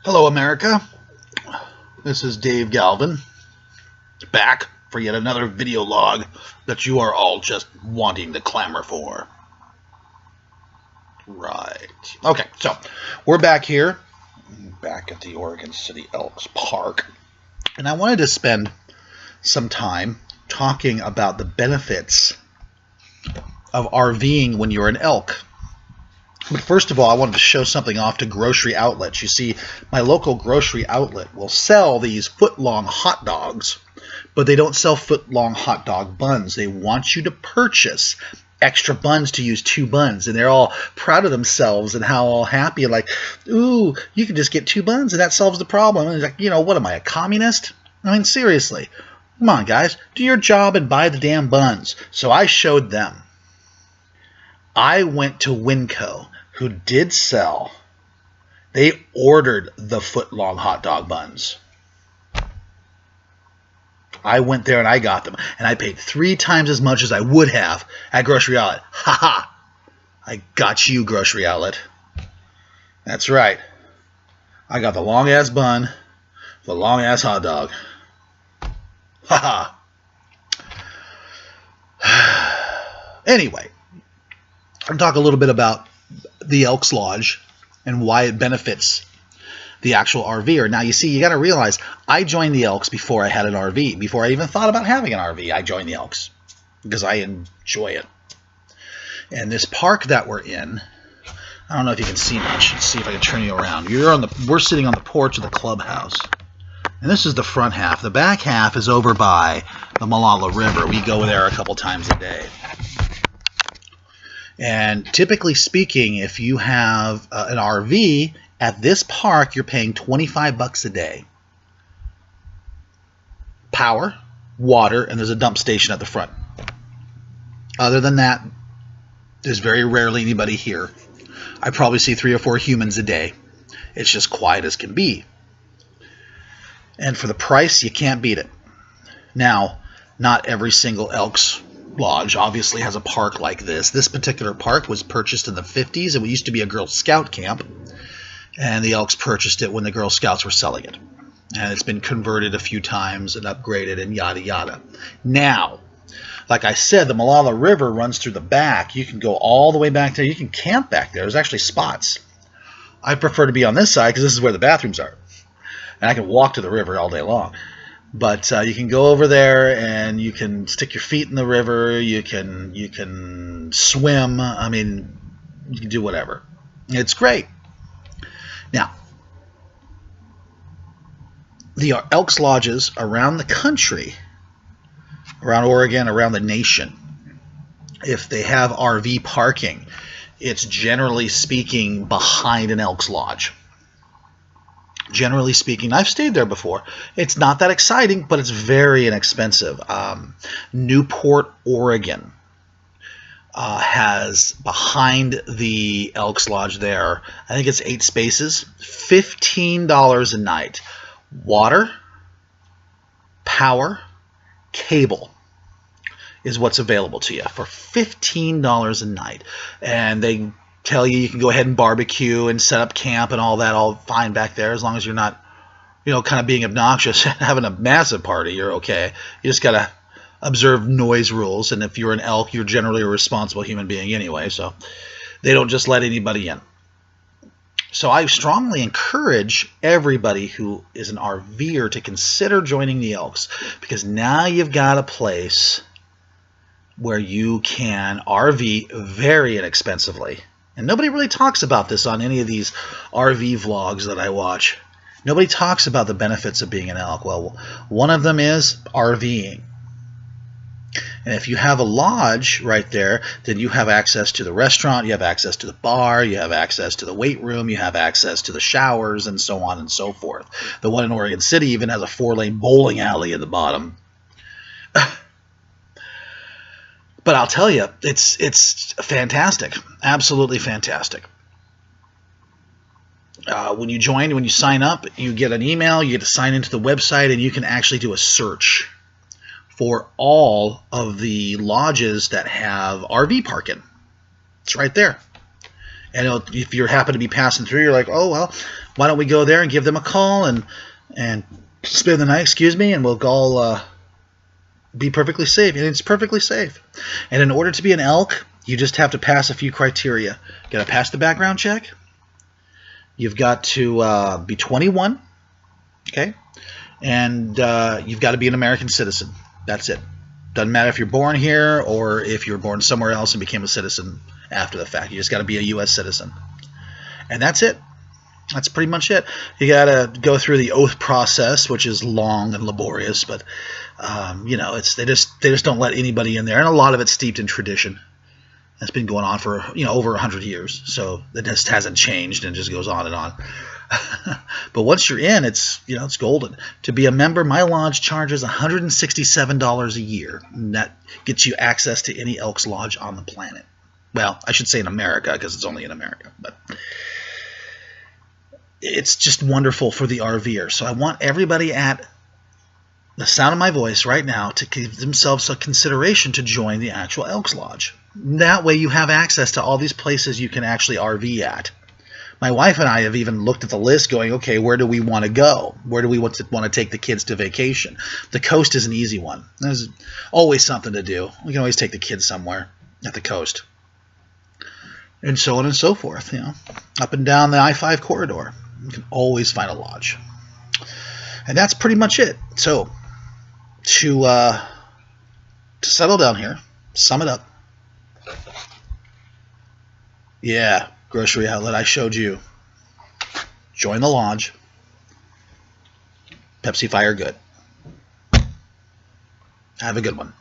Hello, America. This is Dave Galvin, back for yet another video log that you are all just wanting to clamor for. Right. Okay, so we're back here, back at the Oregon City Elks Park, and I wanted to spend some time talking about the benefits of RVing when you're an elk. But first of all, I wanted to show something off to grocery outlets. You see, my local grocery outlet will sell these foot-long hot dogs, but they don't sell foot-long hot dog buns. They want you to purchase extra buns to use 2 buns, and they're all proud of themselves and how all happy and like, ooh, you can just get 2 buns and that solves the problem. And it's like, you know, what am I, a communist? I mean, seriously. Come on, guys, do your job and buy the damn buns. So I showed them. I went to Winco, who did sell. They ordered the foot-long hot dog buns. I went there and I got them, and I paid 3 times as much as I would have at Grocery Outlet. Ha ha! I got you, Grocery Outlet. That's right. I got the long-ass bun, the long-ass hot dog. Ha ha! Anyway, I'm talking a little bit about the Elks Lodge and why it benefits the actual RVer. Now, you see, you got to realize I joined the Elks before I had an RV. Before I even thought about having an RV, I joined the Elks because I enjoy it. And this park that we're in, I don't know if you can see much. Let's see if I can turn you around. We're sitting on the porch of the clubhouse. And this is the front half. The back half is over by the Malala River. We go there a couple times a day. And typically speaking, if you have an RV at this park, you're paying $25 a day. Power, water, and there's a dump station at the front. Other than that, there's very rarely anybody here. I probably see 3 or 4 humans a day. It's just quiet as can be. And for the price, you can't beat it. Now, not every single Elks Lodge obviously has a park like this. This particular park was purchased in the 50s. It used to be a Girl Scout camp, and the Elks purchased it when the Girl Scouts were selling it. And it's been converted a few times and upgraded and yada yada. Now, like I said, the Malala River runs through the back. You can go all the way back there. You can camp back there. There's actually spots. I prefer to be on this side because this is where the bathrooms are. And I can walk to the river all day long. But you can go over there and you can stick your feet in the river. You can swim. I mean, you can do whatever. It's great. Now, the Elks Lodges around the country, around Oregon, around the nation, if they have RV parking, it's generally speaking behind an Elks Lodge. Generally speaking, I've stayed there before. It's not that exciting, but it's very inexpensive. Newport, Oregon has behind the Elks Lodge there, I think it's 8 spaces, $15 a night. Water, power, cable is what's available to you for $15 a night. And they tell you can go ahead and barbecue and set up camp and all that, all fine back there, as long as you're not, you know, kind of being obnoxious and having a massive party. You're okay. You just got to observe noise rules, and if you're an elk, you're generally a responsible human being anyway, so they don't just let anybody in. So I strongly encourage everybody who is an RVer to consider joining the Elks, because now you've got a place where you can RV very inexpensively. And nobody really talks about this on any of these RV vlogs that I watch. Nobody talks about the benefits of being an elk. Well, one of them is RVing. And if you have a lodge right there, then you have access to the restaurant, you have access to the bar, you have access to the weight room, you have access to the showers, and so on and so forth. The one in Oregon City even has a 4-lane bowling alley at the bottom. But I'll tell you, it's fantastic. Absolutely fantastic. When you join, when you sign up, you get an email, you get to sign into the website, and you can actually do a search for all of the lodges that have RV parking. It's right there. And if you happen to be passing through, you're like, oh, well, why don't we go there and give them a call and spend the night, excuse me, and we'll all be perfectly safe. And it's perfectly safe. And in order to be an elk, you just have to pass a few criteria. You got to pass the background check. You've got to be 21, okay? And you've got to be an American citizen. That's it. Doesn't matter if you're born here or if you're born somewhere else and became a citizen after the fact. You just got to be a U.S. citizen. And that's it. That's pretty much it. You got to go through the oath process, which is long and laborious, but you know, they just don't let anybody in there, and a lot of it's steeped in tradition. That's been going on for over 100 years, so it just hasn't changed and just goes on and on. But once you're in, it's golden. To be a member, my lodge charges $167 a year, and that gets you access to any Elks lodge on the planet. Well, I should say in America, because it's only in America, but it's just wonderful for the RVer. So I want everybody at the sound of my voice right now to give themselves a consideration to join the actual Elks Lodge. That way you have access to all these places you can actually RV at. My wife and I have even looked at the list going, okay, where do we want to go? Where do we want to take the kids to vacation? The coast is an easy one. There's always something to do. We can always take the kids somewhere at the coast. And so on and so forth, up and down the I-5 corridor. You can always find a lodge. And that's pretty much it. So, to settle down here, sum it up. Yeah, grocery outlet, I showed you. Join the lodge. Pepsi Fire good. Have a good one.